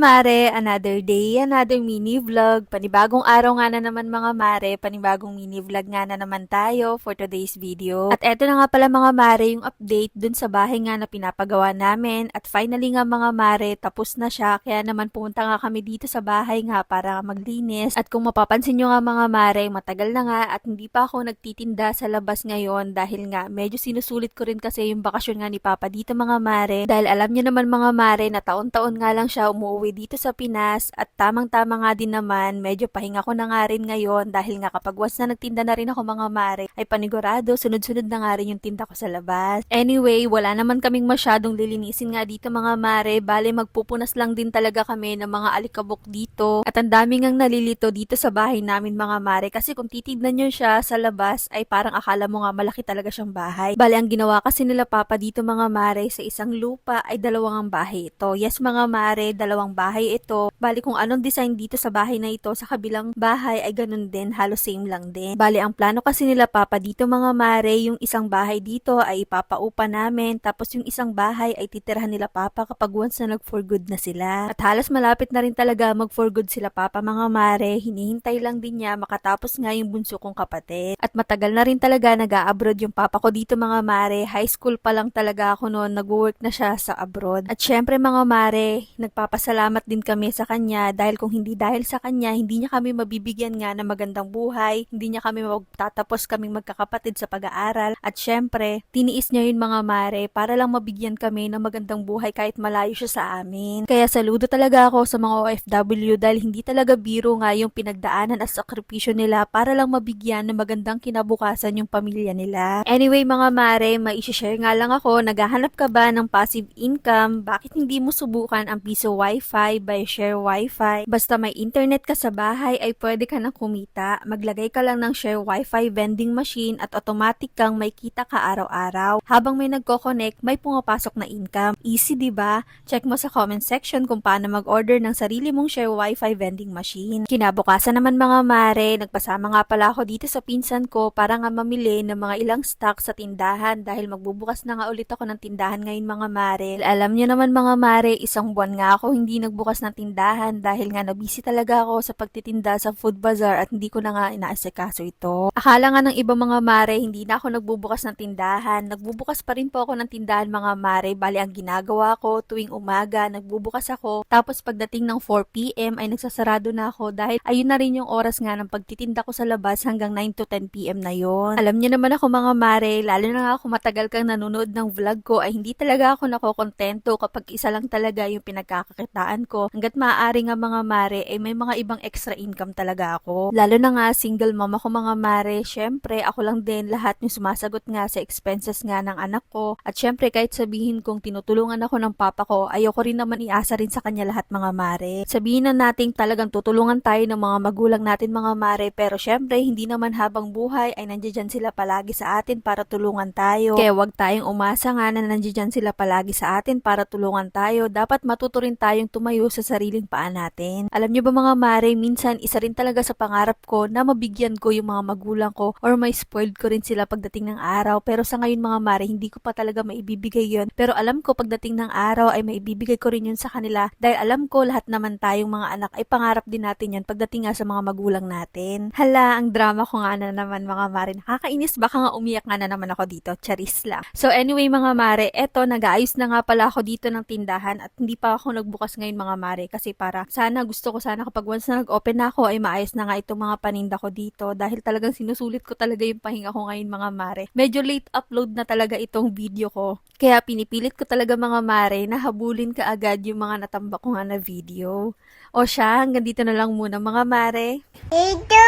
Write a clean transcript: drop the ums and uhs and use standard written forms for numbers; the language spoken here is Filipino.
mare, another day, another mini vlog. Panibagong araw nga na naman mga mare, panibagong mini vlog nga na naman tayo for today's video. At eto na nga pala mga mare, yung update dun sa bahay nga na pinapagawa namin. At finally nga mga mare, tapos na siya. Kaya naman pumunta nga kami dito sa bahay nga para maglinis. At kung mapapansin nyo nga mga mare, matagal na nga at hindi pa ako nagtitinda sa labas ngayon dahil nga medyo sinusulit ko rin kasi yung bakasyon nga ni Papa dito mga mare. Dahil alam nyo naman mga mare na taon-taon nga lang siya umuwi dito sa Pinas at tamang-tama nga din naman, medyo pahinga ko na nga rin ngayon dahil nga kapag once na nagtinda na rin ako mga mare, ay panigurado, sunod-sunod na nga rin yung tinda ko sa labas. Anyway, wala naman kaming masyadong lilinisin nga dito mga mare, bale magpupunas lang din talaga kami ng mga alikabok dito at ang dami ngang nalilito dito sa bahay namin mga mare kasi kung titignan nyo siya sa labas ay parang akala mo nga malaki talaga siyang bahay. Bale ang ginawa kasi nila Papa dito mga mare sa isang lupa ay dalawang bahay ito. Yes mga mare, dalawang bahay ito. Bali kung anong design dito sa bahay na ito, sa kabilang bahay ay ganun din, halos same lang din. Bali ang plano kasi nila Papa dito mga mare, yung isang bahay dito ay ipapaupa namin, tapos yung isang bahay ay titirhan nila Papa kapag once na nag for good na sila. At halos malapit na rin talaga mag for good sila Papa mga mare, hinihintay lang din niya makatapos nga yung bunso kong kapatid. At matagal na rin talaga nag-a-abroad yung Papa ko dito mga mare, high school pa lang talaga ako noon, nag-work na siya sa abroad. At syempre mga mare, nagpapasalamat din kami sa kanya dahil kung hindi dahil sa kanya, hindi niya kami mabibigyan nga ng magandang buhay, hindi niya kami magtatapos kaming magkakapatid sa pag-aaral at syempre, tiniis niya yun mga mare para lang mabigyan kami ng magandang buhay kahit malayo siya sa amin. Kaya saludo talaga ako sa mga OFW dahil hindi talaga biro nga yung pinagdaanan at sakripisyo nila para lang mabigyan ng magandang kinabukasan yung pamilya nila. Anyway mga mare, mai-share nga lang ako, naghahanap ka ba ng passive income? Bakit hindi mo subukan ang Piso Wi-Fi by Share Wi-Fi? Basta may internet ka sa bahay ay pwede ka nang kumita. Maglagay ka lang ng Share Wi-Fi vending machine at automatic kang may kita ka araw-araw. Habang may nagko-connect, may pumapasok na income. Easy 'di ba? Check mo sa comment section kung paano mag-order ng sarili mong Share Wi-Fi vending machine. Kinabukasan naman mga mare, nagpasama nga pala ako dito sa pinsan ko para nga mamili ng mga ilang stock sa tindahan dahil magbubukas na nga ulit ako ng tindahan ngayon mga mare. Alam niyo naman mga mare, isang buwan nga ako hindi nagbukas ng tindahan dahil nga nabisi talaga ako sa pagtitinda sa food bazaar at hindi ko na nga inaasikaso ito. Akala nga ng iba mga mare, hindi na ako nagbubukas ng tindahan. Nagbubukas pa rin po ako ng tindahan mga mare. Bali ang ginagawa ko tuwing umaga, nagbubukas ako. Tapos pagdating ng 4 PM ay nagsasarado na ako dahil ayun na rin yung oras nga ng pagtitinda ko sa labas hanggang 9 to 10 PM na yon. Alam niyo naman ako mga mare, lalo na nga ako matagal kang nanonood ng vlog ko ay hindi talaga ako nakokontento kapag isa lang talaga yung pinagkakakitaan ko. Hanggat maaari nga mga mare ay may mga ibang extra income talaga ako. Lalo na nga single mom ako mga mare, syempre ako lang din lahat yung sumasagot nga sa expenses nga ng anak ko. At syempre kahit sabihin kong tinutulungan ako ng papa ko, ayoko rin naman iasa rin sa kanya lahat mga mare. Sabihin na natin talagang tutulungan tayo ng mga magulang natin mga mare, pero syempre hindi naman habang buhay ay nandiyan sila palagi sa atin para tulungan tayo. Kaya wag tayong umasa nga na nandiyan sila palagi sa atin para tulungan tayo. Dapat matuto rin tayong tumayo sa sariling paa natin. Alam niyo ba mga mare, minsan isa rin talaga sa pangarap ko na mabigyan ko yung mga magulang ko or may spoiled ko rin sila pagdating ng araw. Pero sa ngayon mga mare, hindi ko pa talaga maibibigay yun. Pero alam ko pagdating ng araw ay maibibigay ko rin yun sa kanila dahil alam ko lahat naman tayong mga anak ay pangarap din natin yun pagdating nga sa mga magulang natin. Hala, ang drama ko nga na naman mga mare. Nakakainis, baka nga umiyak nga na naman ako dito. Charis lang. So anyway mga mare, eto nag-aayos na nga pala ako dito ng tindahan at hindi pa ako nagbukas ngayon mga mare kasi para sana gusto ko sana kapag once na nag-open na ako ay maayos na nga itong mga paninda ko dito dahil talagang sinusulit ko talaga yung pahinga ko ngayon mga mare. Medyo late upload na talaga itong video ko. Kaya pinipilit ko talaga mga mare na habulin ka agad yung mga natambak ko nga na video. O siya, hanggang dito na lang muna mga mare. Ito